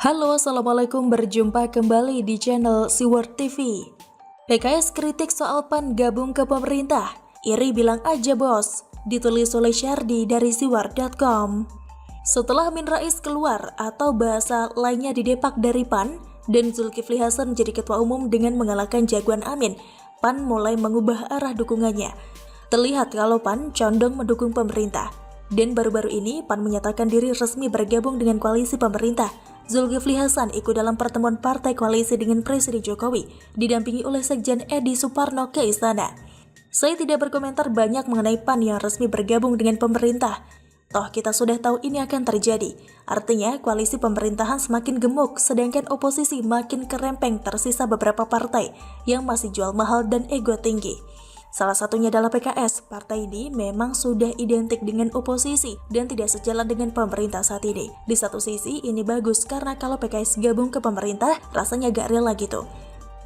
Halo, Assalamualaikum, berjumpa kembali di channel Siward TV. PKS kritik soal PAN gabung ke pemerintah, iri bilang aja bos, ditulis oleh Syardi dari siward.com. Setelah Amin Rais keluar atau bahasa lainnya didepak dari PAN, dan Zulkifli Hasan menjadi ketua umum dengan mengalahkan jagoan Amin, PAN mulai mengubah arah dukungannya. Terlihat kalau PAN condong mendukung pemerintah. Dan baru-baru ini PAN menyatakan diri resmi bergabung dengan koalisi pemerintah. Zulkifli Hasan ikut dalam pertemuan partai koalisi dengan Presiden Jokowi, didampingi oleh Sekjen Edi Suparno ke istana. Saya tidak berkomentar banyak mengenai PAN yang resmi bergabung dengan pemerintah. Toh kita sudah tahu ini akan terjadi. Artinya koalisi pemerintahan semakin gemuk, sedangkan oposisi makin kerempeng, tersisa beberapa partai yang masih jual mahal dan ego tinggi. Salah satunya adalah PKS. Partai ini memang sudah identik dengan oposisi dan tidak sejalan dengan pemerintah saat ini. Di satu sisi ini bagus karena kalau PKS gabung ke pemerintah rasanya gak rela gitu.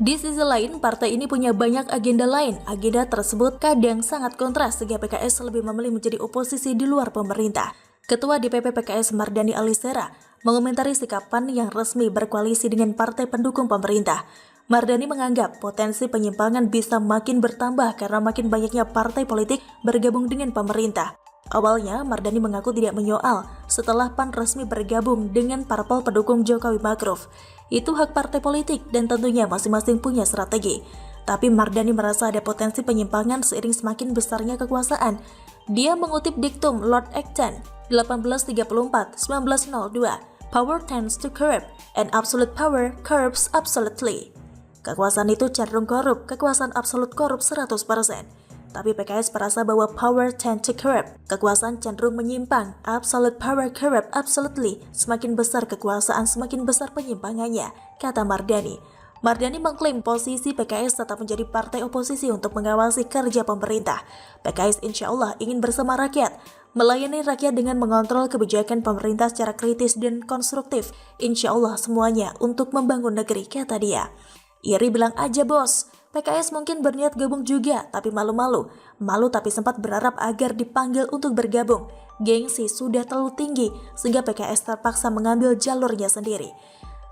Di sisi lain, partai ini punya banyak agenda lain. Agenda tersebut kadang sangat kontras sehingga PKS lebih memilih menjadi oposisi di luar pemerintah. Ketua DPP PKS Mardhani Alisera mengomentari sikap PAN yang resmi berkoalisi dengan partai pendukung pemerintah. Mardhani menganggap potensi penyimpangan bisa makin bertambah karena makin banyaknya partai politik bergabung dengan pemerintah. Awalnya, Mardhani mengaku tidak menyoal setelah PAN resmi bergabung dengan parpol pendukung Jokowi Ma'ruf. Itu hak partai politik dan tentunya masing-masing punya strategi. Tapi Mardhani merasa ada potensi penyimpangan seiring semakin besarnya kekuasaan. Dia mengutip diktum Lord Acton 1834-1902, "Power tends to corrupt, and absolute power corrupts absolutely." Kekuasaan itu cenderung korup, kekuasaan absolut korup 100%. Tapi PKS merasa bahwa power tend to corrupt, kekuasaan cenderung menyimpang, absolute power corrupt absolutely. Semakin besar kekuasaan, semakin besar penyimpangannya, kata Mardhani. Mardhani mengklaim posisi PKS tetap menjadi partai oposisi untuk mengawasi kerja pemerintah. PKS insya Allah ingin bersama rakyat, melayani rakyat dengan mengontrol kebijakan pemerintah secara kritis dan konstruktif. Insya Allah semuanya untuk membangun negeri, kata dia. Iri bilang aja bos, PKS mungkin berniat gabung juga, tapi malu-malu. Malu tapi sempat berharap agar dipanggil untuk bergabung. Gengsi sudah terlalu tinggi, sehingga PKS terpaksa mengambil jalurnya sendiri.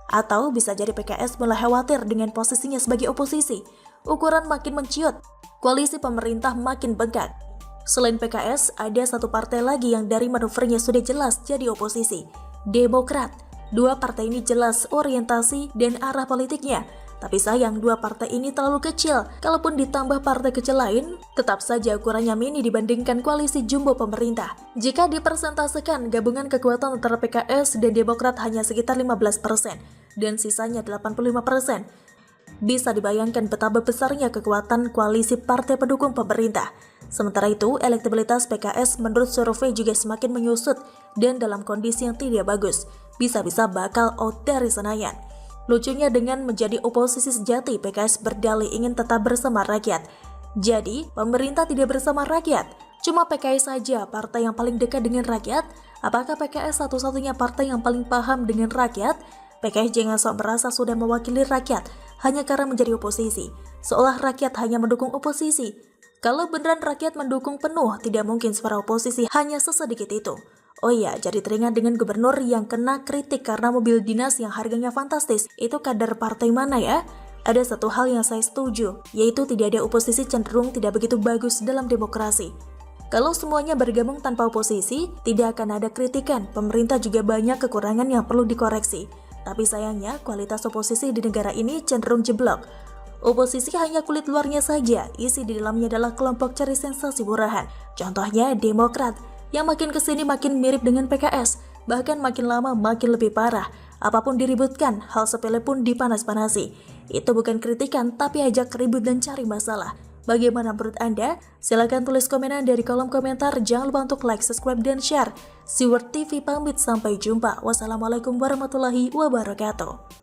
Atau bisa jadi PKS mulai khawatir dengan posisinya sebagai oposisi. Ukuran makin menciut, koalisi pemerintah makin bengkak. Selain PKS, ada satu partai lagi yang dari manuvernya sudah jelas jadi oposisi, Demokrat. Dua partai ini jelas orientasi dan arah politiknya. Tapi sayang, dua partai ini terlalu kecil. Kalaupun ditambah partai kecil lain, tetap saja ukurannya mini dibandingkan koalisi jumbo pemerintah. Jika dipersentasekan, gabungan kekuatan antara PKS dan Demokrat hanya sekitar 15%, dan sisanya 85%. Bisa dibayangkan betapa besarnya kekuatan koalisi partai pendukung pemerintah. Sementara itu, elektabilitas PKS menurut survei juga semakin menyusut dan dalam kondisi yang tidak bagus. Bisa-bisa bakal out dari Senayan. Lucunya dengan menjadi oposisi sejati, PKS berdalih ingin tetap bersama rakyat. Jadi, pemerintah tidak bersama rakyat. Cuma PKS saja partai yang paling dekat dengan rakyat. Apakah PKS satu-satunya partai yang paling paham dengan rakyat? PKS jangan sok merasa sudah mewakili rakyat hanya karena menjadi oposisi. Seolah rakyat hanya mendukung oposisi. Kalau beneran rakyat mendukung penuh, tidak mungkin suara oposisi hanya sesedikit itu. Oh iya, jadi teringat dengan gubernur yang kena kritik karena mobil dinas yang harganya fantastis. Itu kader partai mana ya? Ada satu hal yang saya setuju, yaitu tidak ada oposisi cenderung tidak begitu bagus dalam demokrasi. Kalau semuanya bergabung tanpa oposisi, tidak akan ada kritikan. Pemerintah juga banyak kekurangan yang perlu dikoreksi. Tapi sayangnya, kualitas oposisi di negara ini cenderung jeblok. Oposisi hanya kulit luarnya saja, isi di dalamnya adalah kelompok cari sensasi murahan. Contohnya Demokrat, yang makin kesini makin mirip dengan PKS, bahkan makin lama makin lebih parah. Apapun diributkan, hal sepele pun dipanas-panasi. Itu bukan kritikan, tapi ajak ribut dan cari masalah. Bagaimana menurut Anda? Silahkan tulis komenan dari kolom komentar. Jangan lupa untuk like, subscribe, dan share. Siward TV pamit, sampai jumpa. Wassalamualaikum warahmatullahi wabarakatuh.